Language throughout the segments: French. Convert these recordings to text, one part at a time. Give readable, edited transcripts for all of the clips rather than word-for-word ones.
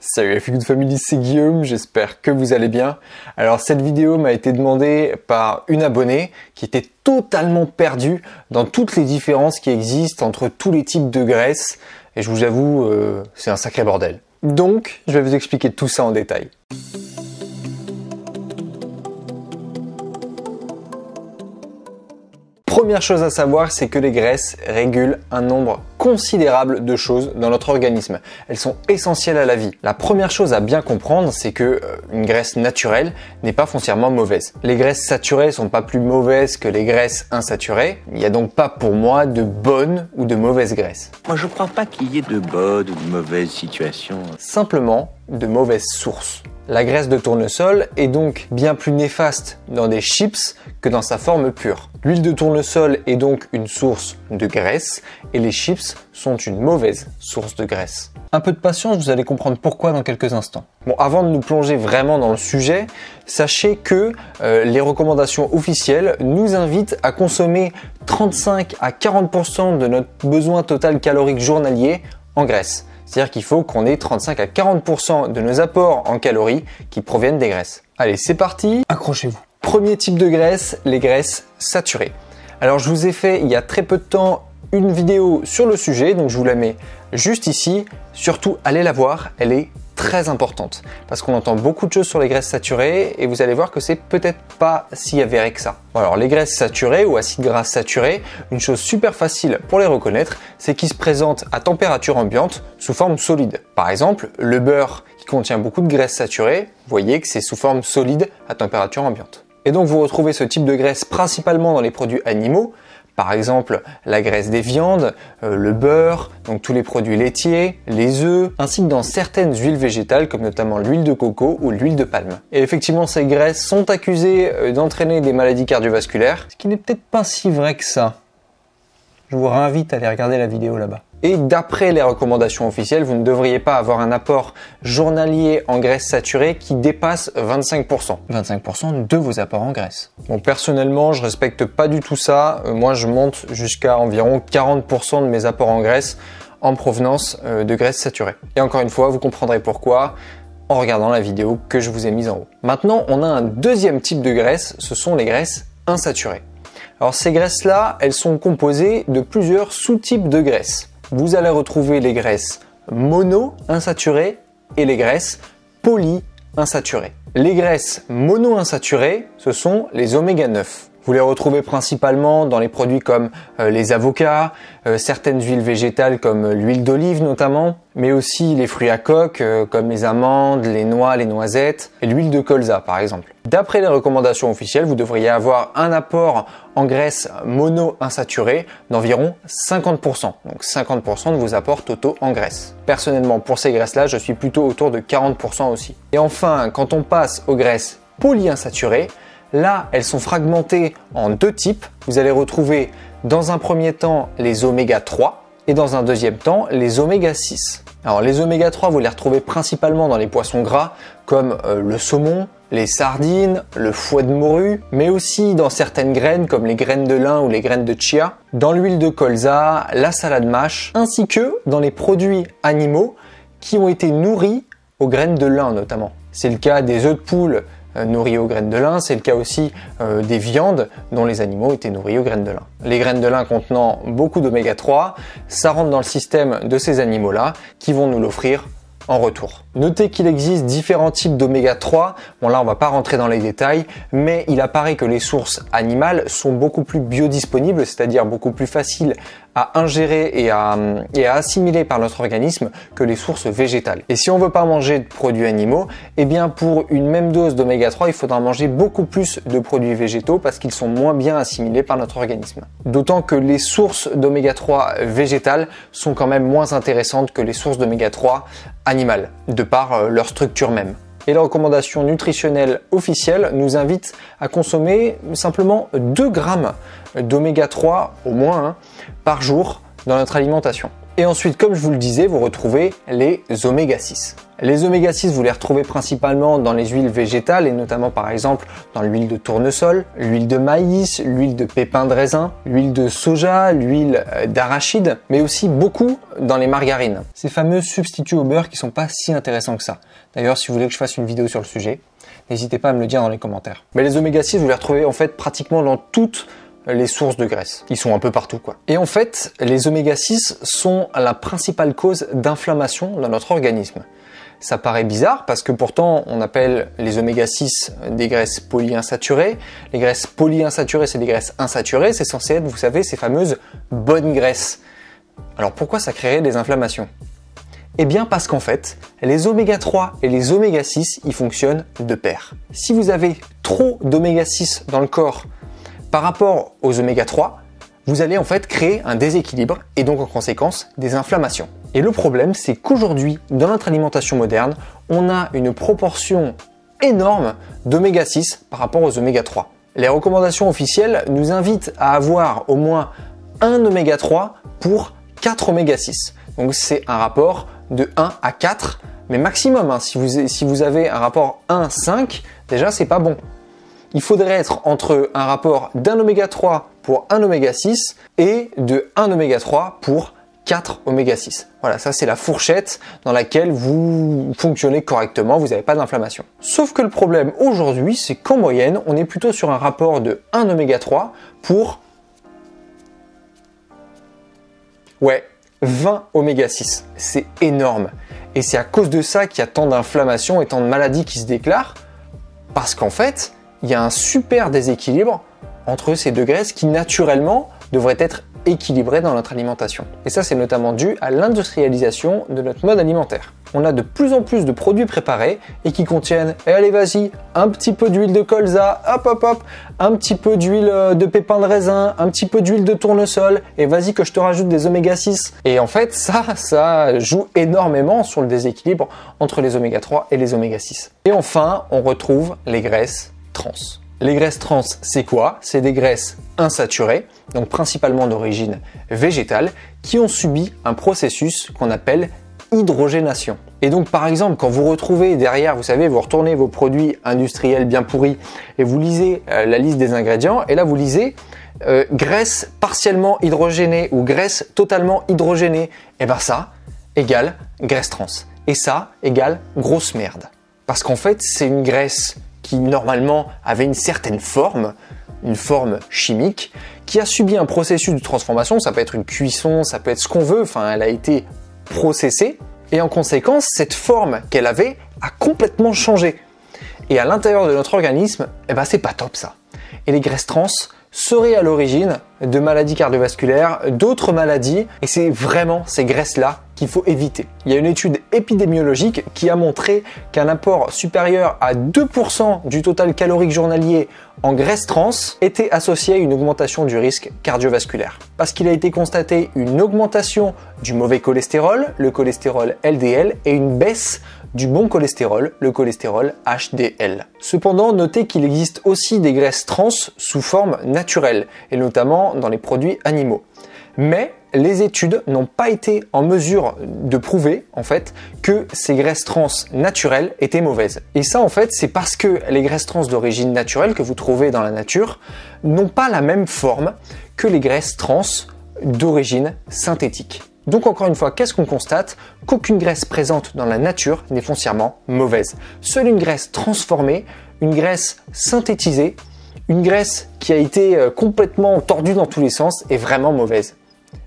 Salut la Feel Good Family, c'est Guillaume, j'espère que vous allez bien. Alors cette vidéo m'a été demandée par une abonnée qui était totalement perdue dans toutes les différences qui existent entre tous les types de graisses. Et je vous avoue, c'est un sacré bordel. Donc, je vais vous expliquer tout ça en détail. Première chose à savoir, c'est que les graisses régulent un nombre considérable de choses dans notre organisme. Elles sont essentielles à la vie. La première chose à bien comprendre, c'est que une graisse naturelle n'est pas foncièrement mauvaise. Les graisses saturées sont pas plus mauvaises que les graisses insaturées. Il n'y a donc pas pour moi de bonnes ou de mauvaises graisses. Moi, je crois pas qu'il y ait de bonnes ou de mauvaises situations. Simplement de mauvaises sources. La graisse de tournesol est donc bien plus néfaste dans des chips que dans sa forme pure. L'huile de tournesol est donc une source de graisse et les chips sont une mauvaise source de graisse. Un peu de patience, vous allez comprendre pourquoi dans quelques instants. Bon, avant de nous plonger vraiment dans le sujet, sachez que les recommandations officielles nous invitent à consommer 35 à 40% de notre besoin total calorique journalier en graisse. C'est-à-dire qu'il faut qu'on ait 35 à 40% de nos apports en calories qui proviennent des graisses. Allez, c'est parti, accrochez-vous. Premier type de graisse, les graisses saturées. Alors je vous ai fait il y a très peu de temps une vidéo sur le sujet, donc je vous la mets juste ici. Surtout, allez la voir, elle est très importante parce qu'on entend beaucoup de choses sur les graisses saturées et vous allez voir que c'est peut-être pas si avéré que ça. Bon, alors les graisses saturées ou acides gras saturés, une chose super facile pour les reconnaître, c'est qu'ils se présentent à température ambiante sous forme solide. Par exemple, le beurre qui contient beaucoup de graisses saturées, vous voyez que c'est sous forme solide à température ambiante. Et donc vous retrouvez ce type de graisse principalement dans les produits animaux. Par exemple, la graisse des viandes, le beurre, donc tous les produits laitiers, les œufs, ainsi que dans certaines huiles végétales comme notamment l'huile de coco ou l'huile de palme. Et effectivement, ces graisses sont accusées d'entraîner des maladies cardiovasculaires, ce qui n'est peut-être pas si vrai que ça. Je vous réinvite à aller regarder la vidéo là-bas. Et d'après les recommandations officielles, vous ne devriez pas avoir un apport journalier en graisse saturée qui dépasse 25%. 25% de vos apports en graisse. Bon, personnellement, je respecte pas du tout ça. Moi, je monte jusqu'à environ 40% de mes apports en graisse en provenance de graisse saturée. Et encore une fois, vous comprendrez pourquoi en regardant la vidéo que je vous ai mise en haut. Maintenant, on a un deuxième type de graisse, ce sont les graisses insaturées. Alors ces graisses-là, elles sont composées de plusieurs sous-types de graisses. Vous allez retrouver les graisses mono-insaturées et les graisses polyinsaturées. Les graisses mono-insaturées, ce sont les oméga 9. Vous les retrouvez principalement dans les produits comme les avocats, certaines huiles végétales comme l'huile d'olive notamment, mais aussi les fruits à coque comme les amandes, les noix, les noisettes et l'huile de colza par exemple. D'après les recommandations officielles, vous devriez avoir un apport en graisse mono-insaturée d'environ 50%. Donc 50% de vos apports totaux en graisse. Personnellement, pour ces graisses-là, je suis plutôt autour de 40% aussi. Et enfin, quand on passe aux graisses polyinsaturées, là, elles sont fragmentées en deux types. Vous allez retrouver dans un premier temps les oméga 3 et dans un deuxième temps les oméga 6. Alors les oméga 3, vous les retrouvez principalement dans les poissons gras comme le saumon, les sardines, le fouet de morue, mais aussi dans certaines graines comme les graines de lin ou les graines de chia, dans l'huile de colza, la salade mâche, ainsi que dans les produits animaux qui ont été nourris aux graines de lin notamment. C'est le cas des œufs de poule nourris aux graines de lin, c'est le cas aussi des viandes dont les animaux étaient nourris aux graines de lin. Les graines de lin contenant beaucoup d'oméga 3, ça rentre dans le système de ces animaux-là qui vont nous l'offrir en retour. Notez qu'il existe différents types d'oméga 3. Bon là on va pas rentrer dans les détails, mais il apparaît que les sources animales sont beaucoup plus biodisponibles, c'est-à-dire beaucoup plus faciles à ingérer et à assimiler par notre organisme que les sources végétales. Et si on veut pas manger de produits animaux, eh bien pour une même dose d'oméga 3, il faudra manger beaucoup plus de produits végétaux parce qu'ils sont moins bien assimilés par notre organisme. D'autant que les sources d'oméga 3 végétales sont quand même moins intéressantes que les sources d'oméga 3 animales, de par leur structure même. Et les recommandations nutritionnelles officielles nous invitent à consommer simplement 2 grammes d'oméga 3 au moins par jour dans notre alimentation. Et ensuite, comme je vous le disais, vous retrouvez les oméga 6. Les oméga 6, vous les retrouvez principalement dans les huiles végétales et notamment par exemple dans l'huile de tournesol, l'huile de maïs, l'huile de pépins de raisin, l'huile de soja, l'huile d'arachide, mais aussi beaucoup dans les margarines. Ces fameux substituts au beurre qui sont pas si intéressants que ça. D'ailleurs, si vous voulez que je fasse une vidéo sur le sujet, n'hésitez pas à me le dire dans les commentaires. Mais les oméga 6, vous les retrouvez en fait pratiquement dans toutes les sources de graisse. Ils sont un peu partout, quoi. Et en fait, les oméga 6 sont la principale cause d'inflammation dans notre organisme. Ça paraît bizarre parce que pourtant on appelle les oméga 6 des graisses polyinsaturées. Les graisses polyinsaturées, c'est des graisses insaturées. C'est censé être, vous savez, ces fameuses bonnes graisses. Alors pourquoi ça créerait des inflammations? Eh bien parce qu'en fait, les oméga 3 et les oméga 6, ils fonctionnent de pair. Si vous avez trop d'oméga 6 dans le corps par rapport aux oméga 3, vous allez en fait créer un déséquilibre et donc en conséquence des inflammations. Et le problème, c'est qu'aujourd'hui, dans notre alimentation moderne, on a une proportion énorme d'oméga 6 par rapport aux oméga 3. Les recommandations officielles nous invitent à avoir au moins un oméga 3 pour 4 oméga 6. Donc c'est un rapport de 1 à 4, mais maximum. Hein. Si vous avez un rapport 1-5, déjà c'est pas bon. Il faudrait être entre un rapport d'un oméga 3 pour un oméga 6 et de 1 oméga 3 pour 4 oméga 6. Voilà, ça c'est la fourchette dans laquelle vous fonctionnez correctement, vous n'avez pas d'inflammation. Sauf que le problème aujourd'hui, c'est qu'en moyenne, on est plutôt sur un rapport de 1 oméga 3 pour 20 oméga 6. C'est énorme. Et c'est à cause de ça qu'il y a tant d'inflammations et tant de maladies qui se déclarent, parce qu'en fait, il y a un super déséquilibre entre ces deux graisses qui naturellement devraient être équilibrées dans notre alimentation. Et ça, c'est notamment dû à l'industrialisation de notre mode alimentaire. On a de plus en plus de produits préparés et qui contiennent, et allez vas-y, un petit peu d'huile de colza, hop, un petit peu d'huile de pépins de raisin, un petit peu d'huile de tournesol, et vas-y que je te rajoute des oméga 6. Et en fait, ça joue énormément sur le déséquilibre entre les oméga 3 et les oméga 6. Et enfin, on retrouve les graisses trans. Les graisses trans, c'est quoi? C'est des graisses insaturées, donc principalement d'origine végétale, qui ont subi un processus qu'on appelle hydrogénation. Et donc par exemple, quand vous retrouvez derrière, vous savez, vous retournez vos produits industriels bien pourris et vous lisez la liste des ingrédients, et là vous lisez graisse partiellement hydrogénée ou graisse totalement hydrogénée, et ben ça égale graisse trans. Et ça égale grosse merde. Parce qu'en fait, c'est une graisse qui normalement avait une certaine forme, une forme chimique, qui a subi un processus de transformation. Ça peut être une cuisson, ça peut être ce qu'on veut, enfin elle a été processée, et en conséquence, cette forme qu'elle avait a complètement changé. Et à l'intérieur de notre organisme, eh ben c'est pas top ça. Et les graisses trans seraient à l'origine de maladies cardiovasculaires, d'autres maladies, et c'est vraiment ces graisses-là qu'il faut éviter. Il y a une étude épidémiologique qui a montré qu'un apport supérieur à 2% du total calorique journalier en graisses trans était associé à une augmentation du risque cardiovasculaire. Parce qu'il a été constaté une augmentation du mauvais cholestérol, le cholestérol LDL, et une baisse du bon cholestérol, le cholestérol HDL. Cependant, notez qu'il existe aussi des graisses trans sous forme naturelle, et notamment dans les produits animaux. Mais les études n'ont pas été en mesure de prouver en fait que ces graisses trans naturelles étaient mauvaises. Et ça en fait c'est parce que les graisses trans d'origine naturelle que vous trouvez dans la nature n'ont pas la même forme que les graisses trans d'origine synthétique. Donc encore une fois, qu'est-ce qu'on constate? Qu'aucune graisse présente dans la nature n'est foncièrement mauvaise. Seule une graisse transformée, une graisse synthétisée, une graisse qui a été complètement tordue dans tous les sens est vraiment mauvaise.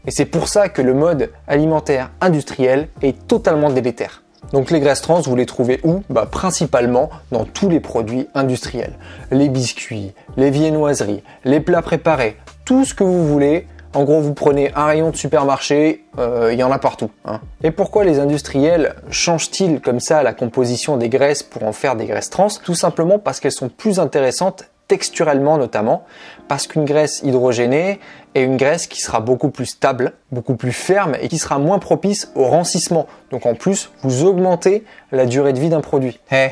Et c'est pour ça que le mode alimentaire industriel est totalement délétère. Donc les graisses trans, vous les trouvez où? Principalement dans tous les produits industriels. Les biscuits, les viennoiseries, les plats préparés, tout ce que vous voulez. En gros, vous prenez un rayon de supermarché, il y en a partout. Hein. Et pourquoi les industriels changent-ils comme ça la composition des graisses pour en faire des graisses trans? Tout simplement parce qu'elles sont plus intéressantes texturellement notamment, parce qu'une graisse hydrogénée est une graisse qui sera beaucoup plus stable, beaucoup plus ferme et qui sera moins propice au rancissement. Donc en plus, vous augmentez la durée de vie d'un produit. Ils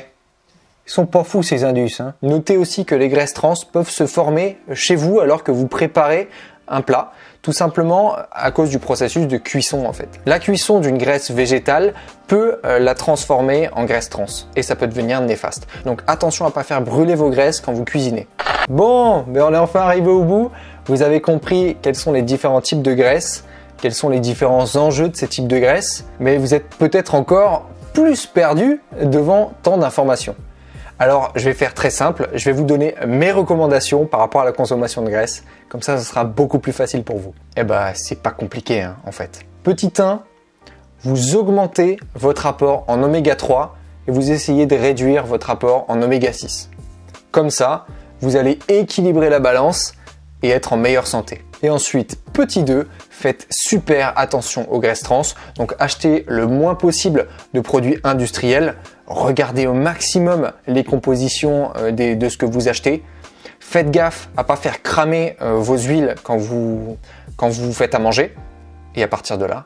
sont pas fous ces indus. Hein. Notez aussi que les graisses trans peuvent se former chez vous alors que vous préparez un plat. Tout simplement à cause du processus de cuisson en fait. La cuisson d'une graisse végétale peut la transformer en graisse trans et ça peut devenir néfaste. Donc attention à ne pas faire brûler vos graisses quand vous cuisinez. Bon, mais on est enfin arrivé au bout. Vous avez compris quels sont les différents types de graisses, quels sont les différents enjeux de ces types de graisses, mais vous êtes peut-être encore plus perdu devant tant d'informations. Alors, je vais faire très simple, je vais vous donner mes recommandations par rapport à la consommation de graisse. Comme ça sera beaucoup plus facile pour vous. Eh ben, c'est pas compliqué hein, en fait. Petit 1, vous augmentez votre apport en oméga 3 et vous essayez de réduire votre apport en oméga 6. Comme ça, vous allez équilibrer la balance et être en meilleure santé. Et ensuite, petit 2, faites super attention aux graisses trans. Donc achetez le moins possible de produits industriels. Regardez au maximum les compositions de ce que vous achetez. Faites gaffe à ne pas faire cramer vos huiles quand vous faites à manger. Et à partir de là,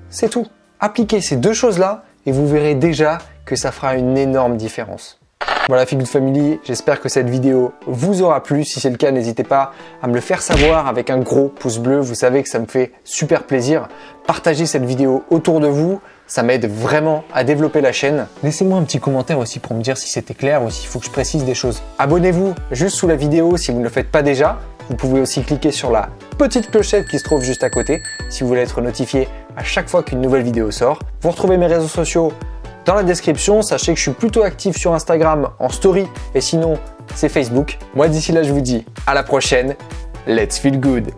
c'est tout. Appliquez ces deux choses-là et vous verrez déjà que ça fera une énorme différence. Voilà Feel Good Family, j'espère que cette vidéo vous aura plu. Si c'est le cas, n'hésitez pas à me le faire savoir avec un gros pouce bleu. Vous savez que ça me fait super plaisir. Partagez cette vidéo autour de vous, ça m'aide vraiment à développer la chaîne. Laissez-moi un petit commentaire aussi pour me dire si c'était clair ou s'il faut que je précise des choses. Abonnez-vous juste sous la vidéo si vous ne le faites pas déjà. Vous pouvez aussi cliquer sur la petite clochette qui se trouve juste à côté si vous voulez être notifié à chaque fois qu'une nouvelle vidéo sort. Vous retrouvez mes réseaux sociaux dans la description. Sachez que je suis plutôt actif sur Instagram en story et sinon c'est Facebook. Moi d'ici là je vous dis à la prochaine. Let's feel good!